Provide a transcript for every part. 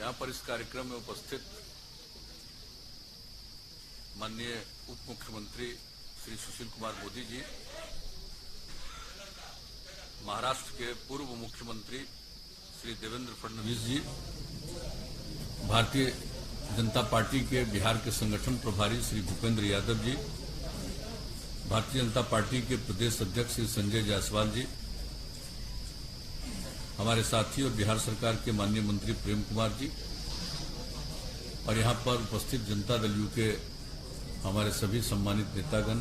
यहाँ पर इस कार्यक्रम में उपस्थित माननीय उप मुख्यमंत्री श्री सुशील कुमार मोदी जी, महाराष्ट्र के पूर्व मुख्यमंत्री श्री देवेंद्र फडणवीस जी, भारतीय जनता पार्टी के बिहार के संगठन प्रभारी श्री भूपेंद्र यादव जी, भारतीय जनता पार्टी के प्रदेश अध्यक्ष श्री संजय जायसवाल जी, हमारे साथी और बिहार सरकार के माननीय मंत्री प्रेम कुमार जी, और यहाँ पर उपस्थित जनता दल यू के हमारे सभी सम्मानित नेतागण,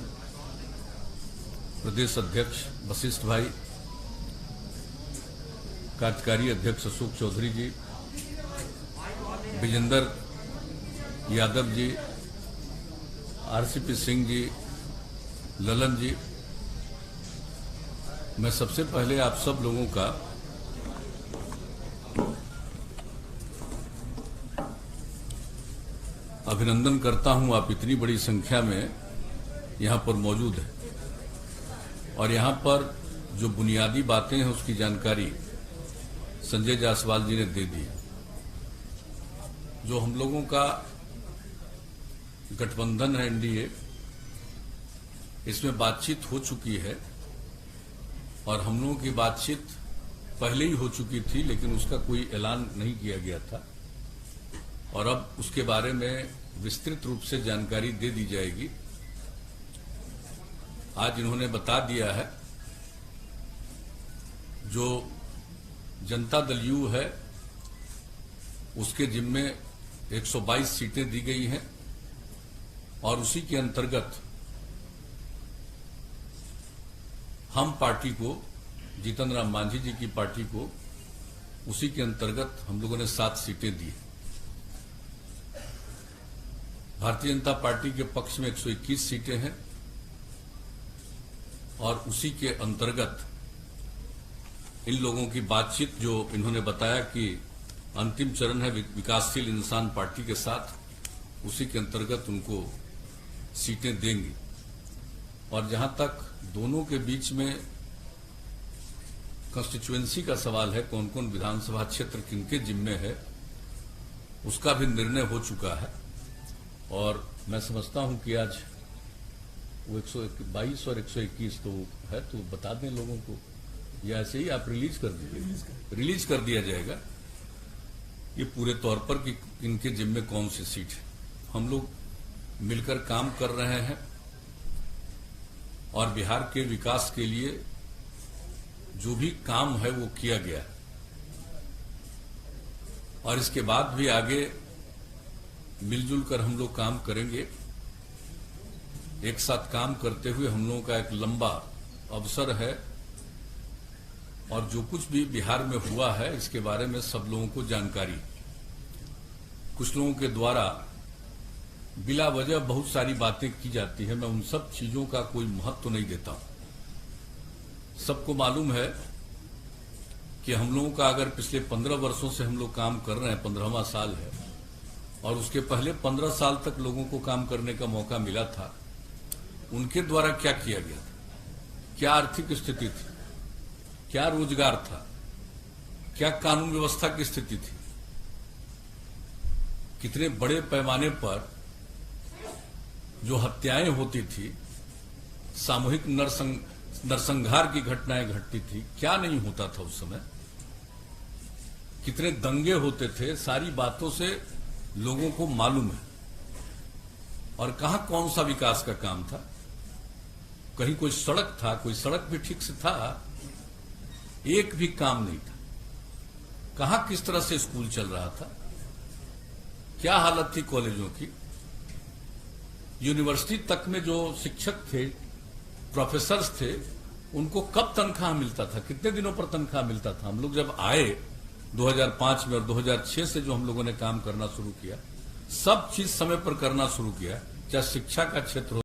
प्रदेश अध्यक्ष वशिष्ठ भाई, कार्यकारी अध्यक्ष अशोक चौधरी जी, विजेंद्र यादव जी, आरसीपी सिंह जी, ललन जी, मैं सबसे पहले आप सब लोगों का अभिनंदन करता हूं। आप इतनी बड़ी संख्या में यहां पर मौजूद हैं और यहां पर जो बुनियादी बातें हैं उसकी जानकारी संजय जायसवाल जी ने दे दी। जो हम लोगों का गठबंधन है एनडीए, इसमें बातचीत हो चुकी है और हम लोगों की बातचीत पहले ही हो चुकी थी, लेकिन उसका कोई ऐलान नहीं किया गया था और अब उसके बारे में विस्तृत रूप से जानकारी दे दी जाएगी। आज इन्होंने बता दिया है, जो जनता दल यू है उसके जिम्मे 122 सीटें दी गई हैं और उसी के अंतर्गत हम पार्टी को, जीतन राम मांझी जी की पार्टी को, उसी के अंतर्गत हम लोगों ने 7 सीटें दी। भारतीय जनता पार्टी के पक्ष में 121 सीटें हैं और उसी के अंतर्गत इन लोगों की बातचीत, जो इन्होंने बताया कि अंतिम चरण है विकासशील इंसान पार्टी के साथ, उसी के अंतर्गत उनको सीटें देंगी। और जहां तक दोनों के बीच में कंस्टिट्यूएंसी का सवाल है, कौन कौन विधानसभा क्षेत्र किनके जिम्मे है, उसका भी निर्णय हो चुका है और मैं समझता हूं कि आज वो 122 और 121 तो है, तो बता दें लोगों को, या ऐसे ही आप रिलीज कर दीजिए, रिलीज कर दिया जाएगा ये पूरे तौर पर कि इनके जिम्मे कौन सी सीट है। हम लोग मिलकर काम कर रहे हैं और बिहार के विकास के लिए जो भी काम है वो किया गया है और इसके बाद भी आगे मिलजुल कर हम लोग काम करेंगे। एक साथ काम करते हुए हम लोगों का एक लंबा अवसर है और जो कुछ भी बिहार में हुआ है इसके बारे में सब लोगों को जानकारी। कुछ लोगों के द्वारा बिला वजह बहुत सारी बातें की जाती है, मैं उन सब चीजों का कोई महत्व तो नहीं देता हूं। सबको मालूम है कि हम लोगों का अगर पिछले 15 वर्षों से हम लोग काम कर रहे हैं, 15वां साल है, और उसके पहले 15 साल तक लोगों को काम करने का मौका मिला था, उनके द्वारा क्या किया गया था, क्या आर्थिक स्थिति थी, क्या रोजगार था, क्या कानून व्यवस्था की स्थिति थी, कितने बड़े पैमाने पर जो हत्याएं होती थी, सामूहिक नरसंहार की घटनाएं घटती थी, क्या नहीं होता था उस समय, कितने दंगे होते थे, सारी बातों से लोगों को मालूम है। और कहां कौन सा विकास का काम था, कहीं कोई सड़क था, कोई सड़क भी ठीक से था, एक भी काम नहीं था। कहां किस तरह से स्कूल चल रहा था, क्या हालत थी कॉलेजों की, यूनिवर्सिटी तक में जो शिक्षक थे, प्रोफेसर्स थे, उनको कब तनख्वाह मिलता था, कितने दिनों पर तनख्वाह मिलता था। हम लोग जब आए 2005 में और 2006 से जो हम लोगों ने काम करना शुरू किया, सब चीज समय पर करना शुरू किया, चाहे शिक्षा का क्षेत्र हो,